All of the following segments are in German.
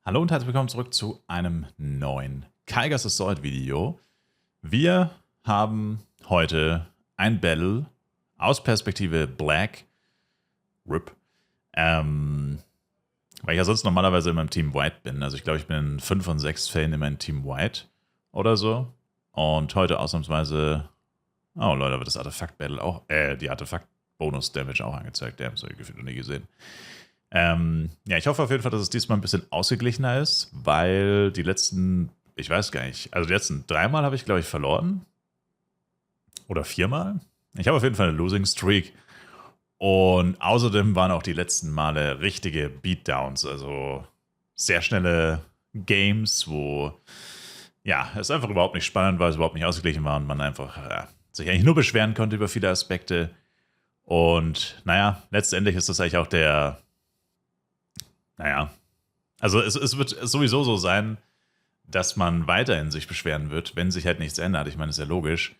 Hallo und herzlich willkommen zurück zu einem neuen Kaigas Assault Video. Wir haben heute ein Battle aus Perspektive Black RIP, weil ich ja sonst normalerweise immer im Team White bin. Also ich glaube, ich bin in 5 von 6 Fällen immer in Team White oder so. Und heute ausnahmsweise, oh Leute, wird das Artefakt-Battle auch, die Artefakt-Bonus-Damage auch angezeigt. Der haben so gefühlt noch nie gesehen. Ja, ich hoffe auf jeden Fall, dass es diesmal ein bisschen ausgeglichener ist, weil die letzten, ich weiß gar nicht, also die letzten 3 Mal habe ich, glaube ich, verloren. Oder 4 Mal. Ich habe auf jeden Fall eine Losing Streak. Und außerdem waren auch die letzten Male richtige Beatdowns, also sehr schnelle Games, wo ja, es einfach überhaupt nicht spannend war, es überhaupt nicht ausgeglichen war und man einfach sich eigentlich nur beschweren konnte über viele Aspekte. Und naja, letztendlich ist das eigentlich auch der, also es wird sowieso so sein, dass man weiterhin sich beschweren wird, wenn sich halt nichts ändert. Ich meine, das ist ja logisch.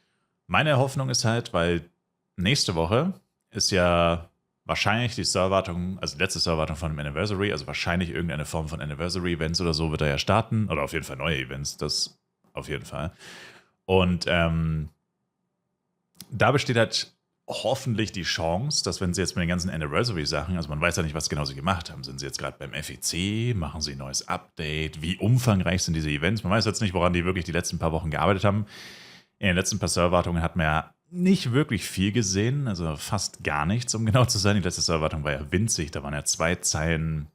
Meine Hoffnung ist halt, weil nächste Woche ist ja wahrscheinlich die Serverwartung, also die letzte Serverwartung von dem Anniversary, also wahrscheinlich irgendeine Form von Anniversary-Events oder so wird er ja starten. Oder auf jeden Fall neue Events, das auf jeden Fall. Und da besteht halt hoffentlich die Chance, dass wenn sie jetzt mit den ganzen Anniversary-Sachen, also man weiß ja nicht, was genau sie gemacht haben, sind sie jetzt gerade beim FEC, machen sie ein neues Update, wie umfangreich sind diese Events, man weiß jetzt nicht, woran die wirklich die letzten paar Wochen gearbeitet haben. In den letzten paar Serverwartungen hat man ja nicht wirklich viel gesehen, also fast gar nichts, um genau zu sein. Die letzte Serverwartung war ja winzig, da waren ja 2 Zeilen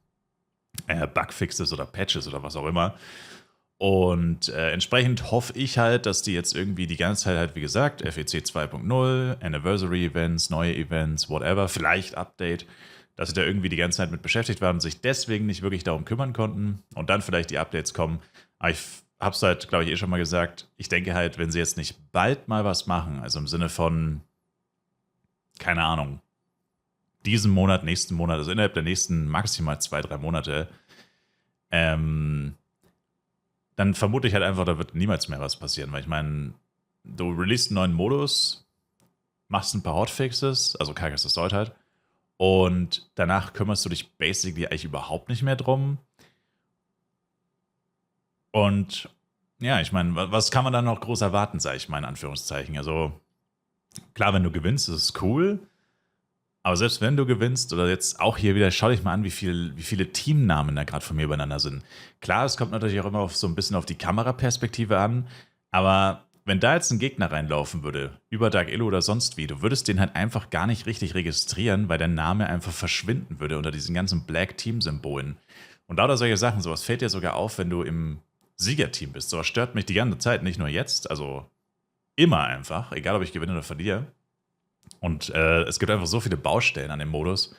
Bugfixes oder Patches oder was auch immer. Und entsprechend hoffe ich halt, dass die jetzt irgendwie die ganze Zeit halt, wie gesagt, FEC 2.0, Anniversary-Events, neue Events, whatever, vielleicht Update, dass sie da irgendwie die ganze Zeit mit beschäftigt waren und sich deswegen nicht wirklich darum kümmern konnten und dann vielleicht die Updates kommen. Aber ich habe es halt, glaube ich, schon mal gesagt, ich denke halt, wenn sie jetzt nicht bald mal was machen, also im Sinne von, keine Ahnung, diesen Monat, nächsten Monat, also innerhalb der nächsten maximal 2-3 Monate, dann vermute ich halt einfach, da wird niemals mehr was passieren, weil ich meine, du releast einen neuen Modus, machst ein paar Hotfixes, also Kaigas Assault halt, und danach kümmerst du dich basically eigentlich überhaupt nicht mehr drum. Und ja, ich meine, was kann man dann noch groß erwarten, sage ich mal in Anführungszeichen. Also klar, wenn du gewinnst, ist es cool. Aber selbst wenn du gewinnst, oder jetzt auch hier wieder, schau dich mal an, wie viele Teamnamen da gerade von mir übereinander sind. Klar, es kommt natürlich auch immer so ein bisschen auf die Kameraperspektive an, aber wenn da jetzt ein Gegner reinlaufen würde, über Dark Illo oder sonst wie, du würdest den halt einfach gar nicht richtig registrieren, weil der Name einfach verschwinden würde unter diesen ganzen Black Team-Symbolen. Und lauter solche Sachen, sowas fällt dir sogar auf, wenn du im Siegerteam bist. Sowas stört mich die ganze Zeit, nicht nur jetzt, also immer einfach, egal ob ich gewinne oder verliere. Und es gibt einfach so viele Baustellen an dem Modus.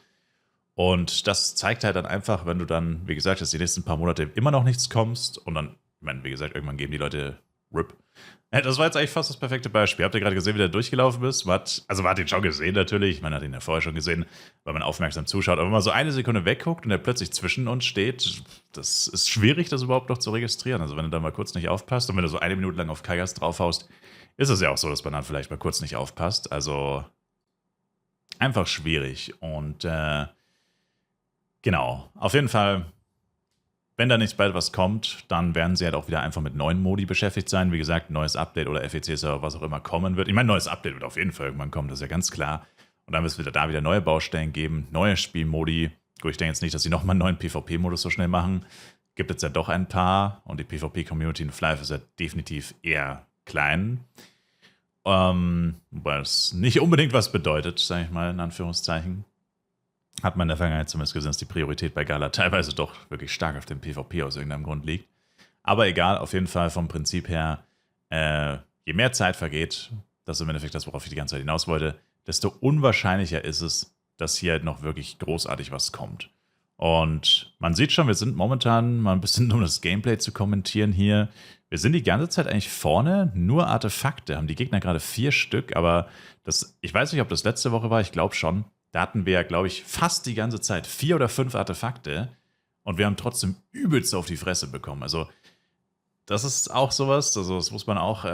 Und das zeigt halt dann einfach, wenn du dann, wie gesagt, jetzt die nächsten paar Monate immer noch nichts kommst und dann, ich meine, wie gesagt, irgendwann geben die Leute RIP. Das war jetzt eigentlich fast das perfekte Beispiel. Habt ihr gerade gesehen, wie der durchgelaufen ist? Man hat ihn schon gesehen natürlich, man hat ihn ja vorher schon gesehen, weil man aufmerksam zuschaut. Aber wenn man so eine Sekunde wegguckt und er plötzlich zwischen uns steht, das ist schwierig, das überhaupt noch zu registrieren. Also wenn du da mal kurz nicht aufpasst und wenn du so 1 Minute lang auf Kaigas draufhaust, ist es ja auch so, dass man dann vielleicht mal kurz nicht aufpasst. Also einfach schwierig. Und genau, auf jeden Fall, wenn da nicht bald was kommt, dann werden sie halt auch wieder einfach mit neuen Modi beschäftigt sein. Wie gesagt, neues Update oder FEC-Server, was auch immer kommen wird. Ich meine, neues Update wird auf jeden Fall irgendwann kommen, das ist ja ganz klar. Und dann wird es da wieder neue Baustellen geben, neue Spielmodi. Gut, ich denke jetzt nicht, dass sie nochmal einen neuen PvP-Modus so schnell machen. Gibt jetzt ja doch ein paar und die PvP-Community in Flive ist ja definitiv eher klein. Wobei es nicht unbedingt was bedeutet, sage ich mal, in Anführungszeichen. Hat man in der Vergangenheit zumindest gesehen, dass die Priorität bei Gala teilweise doch wirklich stark auf dem PvP aus irgendeinem Grund liegt. Aber egal, auf jeden Fall vom Prinzip her, je mehr Zeit vergeht, das ist im Endeffekt das, worauf ich die ganze Zeit hinaus wollte, desto unwahrscheinlicher ist es, dass hier halt noch wirklich großartig was kommt. Und man sieht schon, wir sind momentan mal ein bisschen, um das Gameplay zu kommentieren hier, wir sind die ganze Zeit eigentlich vorne, nur Artefakte, haben die Gegner gerade 4 Stück, aber ich weiß nicht, ob das letzte Woche war, ich glaube schon, da hatten wir, glaube ich, fast die ganze Zeit 4 oder 5 Artefakte und wir haben trotzdem übelst auf die Fresse bekommen. Also das ist auch sowas, also das muss man auch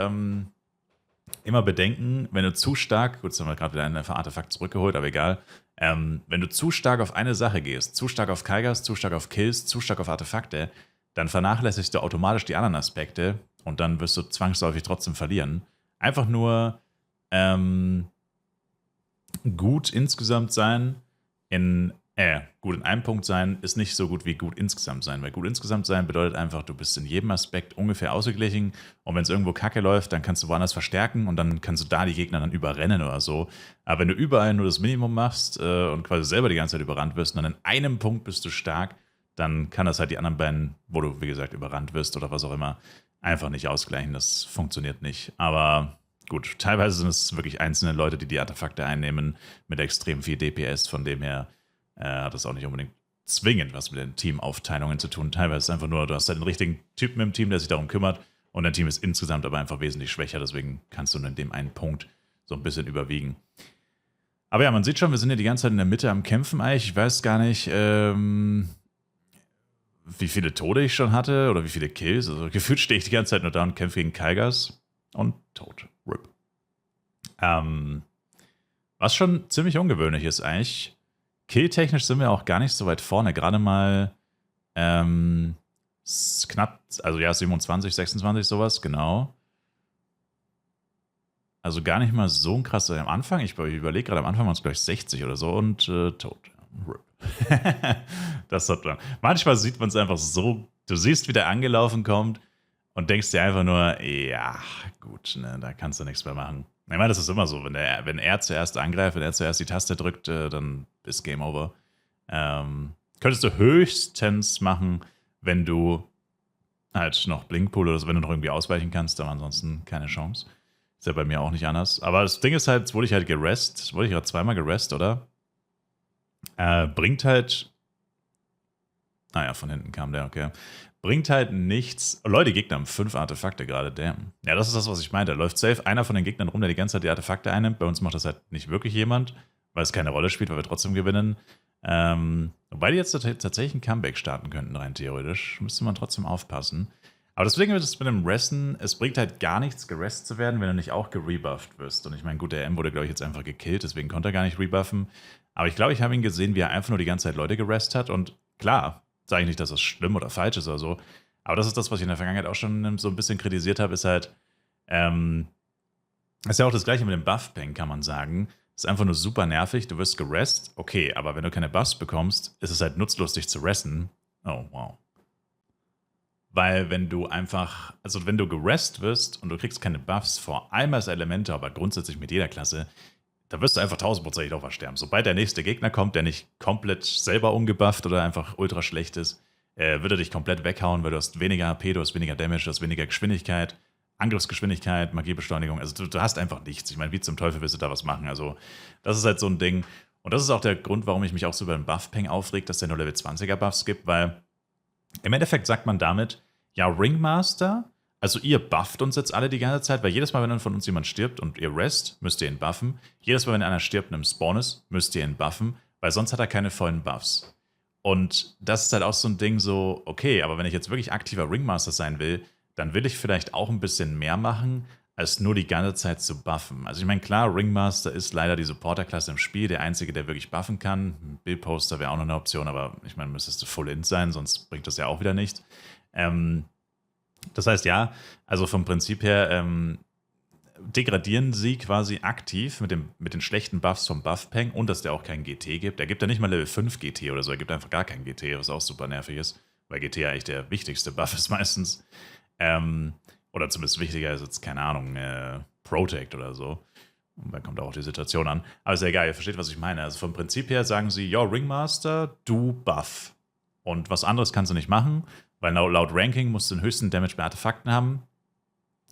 immer bedenken, wenn du zu stark, gut, jetzt haben wir gerade wieder ein Artefakt zurückgeholt, aber egal, wenn du zu stark auf eine Sache gehst, zu stark auf Kaigas, zu stark auf Kills, zu stark auf Artefakte, dann vernachlässigst du automatisch die anderen Aspekte und dann wirst du zwangsläufig trotzdem verlieren. Einfach nur gut insgesamt sein gut in einem Punkt sein ist nicht so gut wie gut insgesamt sein, weil gut insgesamt sein bedeutet einfach, du bist in jedem Aspekt ungefähr ausgeglichen und wenn es irgendwo kacke läuft, dann kannst du woanders verstärken und dann kannst du da die Gegner dann überrennen oder so. Aber wenn du überall nur das Minimum machst und quasi selber die ganze Zeit überrannt wirst und dann in einem Punkt bist du stark, dann kann das halt die anderen beiden, wo du, wie gesagt, überrannt wirst oder was auch immer, einfach nicht ausgleichen. Das funktioniert nicht. Aber gut, teilweise sind es wirklich einzelne Leute, die die Artefakte einnehmen mit extrem viel DPS, von dem her hat das auch nicht unbedingt zwingend was mit den Teamaufteilungen zu tun. Teilweise ist es einfach nur, du hast halt einen richtigen Typen im Team, der sich darum kümmert und dein Team ist insgesamt aber einfach wesentlich schwächer, deswegen kannst du in dem einen Punkt so ein bisschen überwiegen. Aber ja, man sieht schon, wir sind ja die ganze Zeit in der Mitte am Kämpfen eigentlich. Ich weiß gar nicht, wie viele Tode ich schon hatte oder wie viele Kills. Also gefühlt stehe ich die ganze Zeit nur da und kämpfe gegen Kaigas und tot. RIP. Was schon ziemlich ungewöhnlich ist eigentlich. Killtechnisch sind wir auch gar nicht so weit vorne. Gerade mal knapp, also ja, 27, 26 sowas, genau. Also gar nicht mal so ein krasser am Anfang. Ich überlege gerade, am Anfang waren es gleich 60 oder so und tot. Das hat man. Manchmal sieht man es einfach so, du siehst, wie der angelaufen kommt und denkst dir einfach nur, ja, gut, ne, da kannst du nichts mehr machen. Ich meine, das ist immer so, wenn er zuerst angreift, wenn er zuerst die Taste drückt, dann ist Game Over. Könntest du höchstens machen, wenn du halt noch Blinkpool oder so, wenn du noch irgendwie ausweichen kannst, aber ansonsten keine Chance. Ist ja bei mir auch nicht anders. Aber das Ding ist halt, jetzt wurde ich halt gerest, wurde ich gerade zweimal gerest, oder? Bringt halt. Naja, von hinten kam der, okay. Bringt halt nichts. Leute, die Gegner haben 5 Artefakte gerade, damn. Ja, das ist das, was ich meinte. Da läuft safe einer von den Gegnern rum, der die ganze Zeit die Artefakte einnimmt. Bei uns macht das halt nicht wirklich jemand, weil es keine Rolle spielt, weil wir trotzdem gewinnen. Wobei die jetzt tatsächlich ein Comeback starten könnten, rein theoretisch. Müsste man trotzdem aufpassen. Aber deswegen wird es mit dem Resten, es bringt halt gar nichts, gerest zu werden, wenn du nicht auch gerebufft wirst. Und ich meine, gut, der M wurde, glaube ich, jetzt einfach gekillt, deswegen konnte er gar nicht rebuffen. Aber ich glaube, ich habe ihn gesehen, wie er einfach nur die ganze Zeit Leute gerest hat. Und klar, sage ich nicht, dass das schlimm oder falsch ist oder so. Aber das ist das, was ich in der Vergangenheit auch schon so ein bisschen kritisiert habe, ist halt, ist ja auch das Gleiche mit dem Buff-Ping, kann man sagen. Ist einfach nur super nervig, du wirst gerest, okay, aber wenn du keine Buffs bekommst, ist es halt nutzlos, dich zu resten. Oh, wow. Weil wenn du einfach, also wenn du gerest wirst und du kriegst keine Buffs, vor allem als Elemente, aber grundsätzlich mit jeder Klasse, da wirst du einfach 1000% auch versterben. Sobald der nächste Gegner kommt, der nicht komplett selber ungebufft oder einfach ultra schlecht ist, wird er dich komplett weghauen, weil du hast weniger HP, du hast weniger Damage, du hast weniger Geschwindigkeit, Angriffsgeschwindigkeit, Magiebeschleunigung. Also du hast einfach nichts. Ich meine, wie zum Teufel willst du da was machen? Also das ist halt so ein Ding. Und das ist auch der Grund, warum ich mich auch so über den Buff-Ping aufregt, dass der nur Level 20er Buffs gibt, weil im Endeffekt sagt man damit, ja, Ringmaster, also ihr bufft uns jetzt alle die ganze Zeit, weil jedes Mal, wenn dann von uns jemand stirbt und ihr rest, müsst ihr ihn buffen. Jedes Mal, wenn einer stirbt und im Spawn ist, müsst ihr ihn buffen, weil sonst hat er keine vollen Buffs. Und das ist halt auch so ein Ding so, okay, aber wenn ich jetzt wirklich aktiver Ringmaster sein will, dann will ich vielleicht auch ein bisschen mehr machen, als nur die ganze Zeit zu buffen. Also ich meine, klar, Ringmaster ist leider die Supporter-Klasse im Spiel, der einzige, der wirklich buffen kann. Billposter wäre auch noch eine Option, aber ich meine, müsstest du Full-Int sein, sonst bringt das ja auch wieder nichts. Das heißt, ja, also vom Prinzip her degradieren sie quasi aktiv mit den schlechten Buffs vom Buff-Peng und dass der auch keinen GT gibt. Er gibt ja nicht mal Level 5 GT oder so, er gibt einfach gar keinen GT, was auch super nervig ist, weil GT ja eigentlich der wichtigste Buff ist meistens. Oder zumindest wichtiger ist jetzt, keine Ahnung, Protect oder so. Und da kommt auch die Situation an. Aber ist ja egal, ihr versteht, was ich meine. Also vom Prinzip her sagen sie, ja, Ringmaster, du Buff. Und was anderes kannst du nicht machen, weil laut Ranking musst du den höchsten Damage bei Artefakten haben.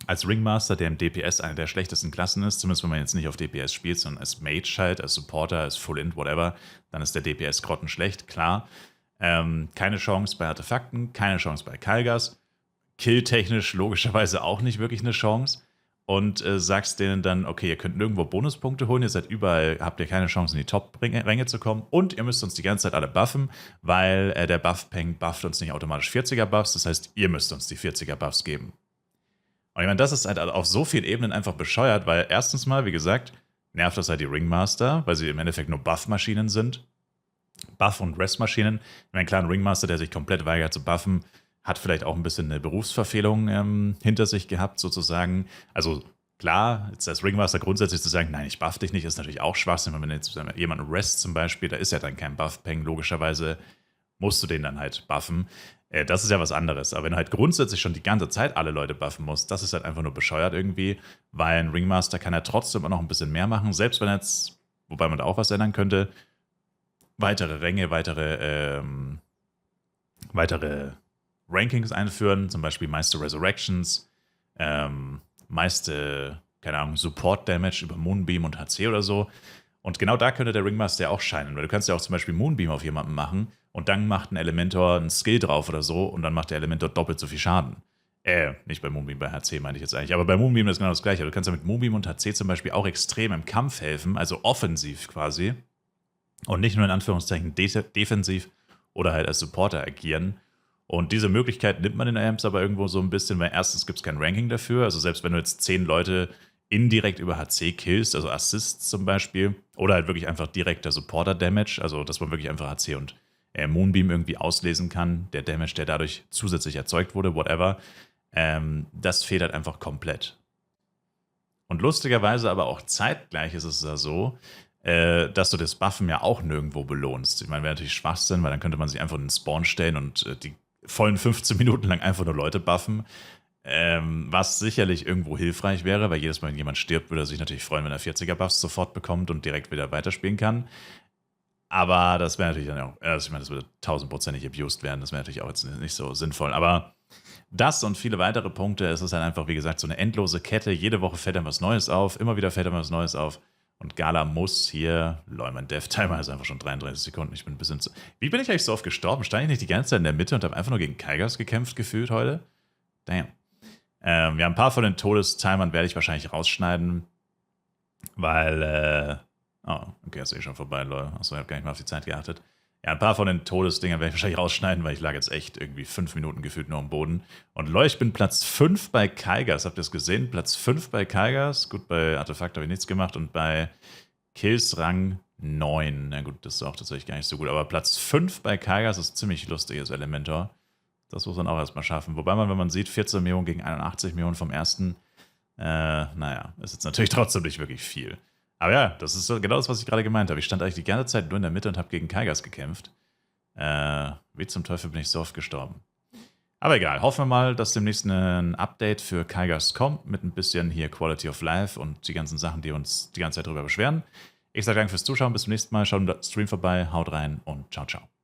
Als Ringmaster, der im DPS eine der schlechtesten Klassen ist, zumindest wenn man jetzt nicht auf DPS spielt, sondern als Mage halt, als Supporter, als Full-Int, whatever, dann ist der DPS grottenschlecht, klar. Keine Chance bei Artefakten, keine Chance bei Kaigas. Killtechnisch logischerweise auch nicht wirklich eine Chance. Und sagst denen dann, okay, ihr könnt nirgendwo Bonuspunkte holen, ihr seid überall, habt ihr keine Chance, in die Top-Ränge zu kommen und ihr müsst uns die ganze Zeit alle buffen, weil der Buff-Peng bufft uns nicht automatisch 40er-Buffs, das heißt, ihr müsst uns die 40er-Buffs geben. Und ich meine, das ist halt auf so vielen Ebenen einfach bescheuert, weil erstens mal, wie gesagt, nervt das halt die Ringmaster, weil sie im Endeffekt nur Buff-Maschinen sind. Buff- und Rest-Maschinen. Ich meine, klar, ein Ringmaster, der sich komplett weigert zu buffen, hat vielleicht auch ein bisschen eine Berufsverfehlung hinter sich gehabt, sozusagen. Also klar, jetzt als Ringmaster grundsätzlich zu sagen, nein, ich buff dich nicht, ist natürlich auch Schwachsinn. Wenn man jetzt jemanden rest zum Beispiel, da ist ja dann kein Buff-Peng, logischerweise musst du den dann halt buffen. Das ist ja was anderes. Aber wenn du halt grundsätzlich schon die ganze Zeit alle Leute buffen musst, das ist halt einfach nur bescheuert irgendwie, weil ein Ringmaster kann ja trotzdem auch noch ein bisschen mehr machen, selbst wenn jetzt, wobei man da auch was ändern könnte, weitere Ränge, weitere Rankings einführen, zum Beispiel meiste Resurrections, meiste, keine Ahnung, Support Damage über Moonbeam und HC oder so. Und genau da könnte der Ringmaster ja auch scheinen, weil du kannst ja auch zum Beispiel Moonbeam auf jemanden machen und dann macht ein Elementor einen Skill drauf oder so und dann macht der Elementor doppelt so viel Schaden. Nicht bei Moonbeam, bei HC meine ich jetzt eigentlich. Aber bei Moonbeam ist genau das Gleiche. Du kannst ja mit Moonbeam und HC zum Beispiel auch extrem im Kampf helfen, also offensiv quasi. Und nicht nur in Anführungszeichen defensiv oder halt als Supporter agieren. Und diese Möglichkeit nimmt man in Amps aber irgendwo so ein bisschen, weil erstens gibt es kein Ranking dafür. Also selbst wenn du jetzt 10 Leute indirekt über HC killst, also Assists zum Beispiel, oder halt wirklich einfach direkter Supporter-Damage, also dass man wirklich einfach HC und Moonbeam irgendwie auslesen kann, der Damage, der dadurch zusätzlich erzeugt wurde, whatever, das fehlt halt einfach komplett. Und lustigerweise aber auch zeitgleich ist es ja so, dass du das Buffen ja auch nirgendwo belohnst. Ich meine, wäre natürlich Schwachsinn, weil dann könnte man sich einfach in den Spawn stellen und die vollen 15 Minuten lang einfach nur Leute buffen. Was sicherlich irgendwo hilfreich wäre, weil jedes Mal, wenn jemand stirbt, würde er sich natürlich freuen, wenn er 40er-Buffs sofort bekommt und direkt wieder weiterspielen kann. Aber das wäre natürlich dann auch, also ich meine, das würde 1000%ig abused werden, das wäre natürlich auch jetzt nicht so sinnvoll. Aber das und viele weitere Punkte, es ist halt einfach, wie gesagt, so eine endlose Kette. Jede Woche fällt dann was Neues auf, immer wieder fällt dann was Neues auf. Und Gala muss hier, lol, mein Dev-Timer ist einfach schon 33 Sekunden. Ich bin ein bisschen zu. Wie bin ich eigentlich so oft gestorben? Stand ich nicht die ganze Zeit in der Mitte und habe einfach nur gegen Kaigas gekämpft gefühlt heute? Damn. Ja, ein paar von den Todestimern werde ich wahrscheinlich rausschneiden, weil, oh, okay, ist eh schon vorbei, lol. Achso, ich habe gar nicht mal auf die Zeit geachtet. Ja, ein paar von den Todesdingern werde ich wahrscheinlich rausschneiden, weil ich lag jetzt echt irgendwie 5 Minuten gefühlt nur am Boden. Und Leute, ich bin Platz 5 bei Kaigas. Habt ihr das gesehen? Platz 5 bei Kaigas. Gut, bei Artefakt habe ich nichts gemacht. Und bei Kills Rang 9. Na gut, das ist auch tatsächlich gar nicht so gut. Aber Platz 5 bei Kaigas ist ziemlich lustiges Elementor. Das muss man auch erstmal schaffen. Wobei man, wenn man sieht, 14 Millionen gegen 81 Millionen vom ersten, naja, ist jetzt natürlich trotzdem nicht wirklich viel. Aber ja, das ist genau das, was ich gerade gemeint habe. Ich stand eigentlich die ganze Zeit nur in der Mitte und habe gegen Kaigas gekämpft. Wie zum Teufel bin ich so oft gestorben. Aber egal, hoffen wir mal, dass demnächst ein Update für Kaigas kommt, mit ein bisschen hier Quality of Life und die ganzen Sachen, die uns die ganze Zeit darüber beschweren. Ich sage danke fürs Zuschauen, bis zum nächsten Mal. Schaut im Stream vorbei, haut rein und ciao, ciao.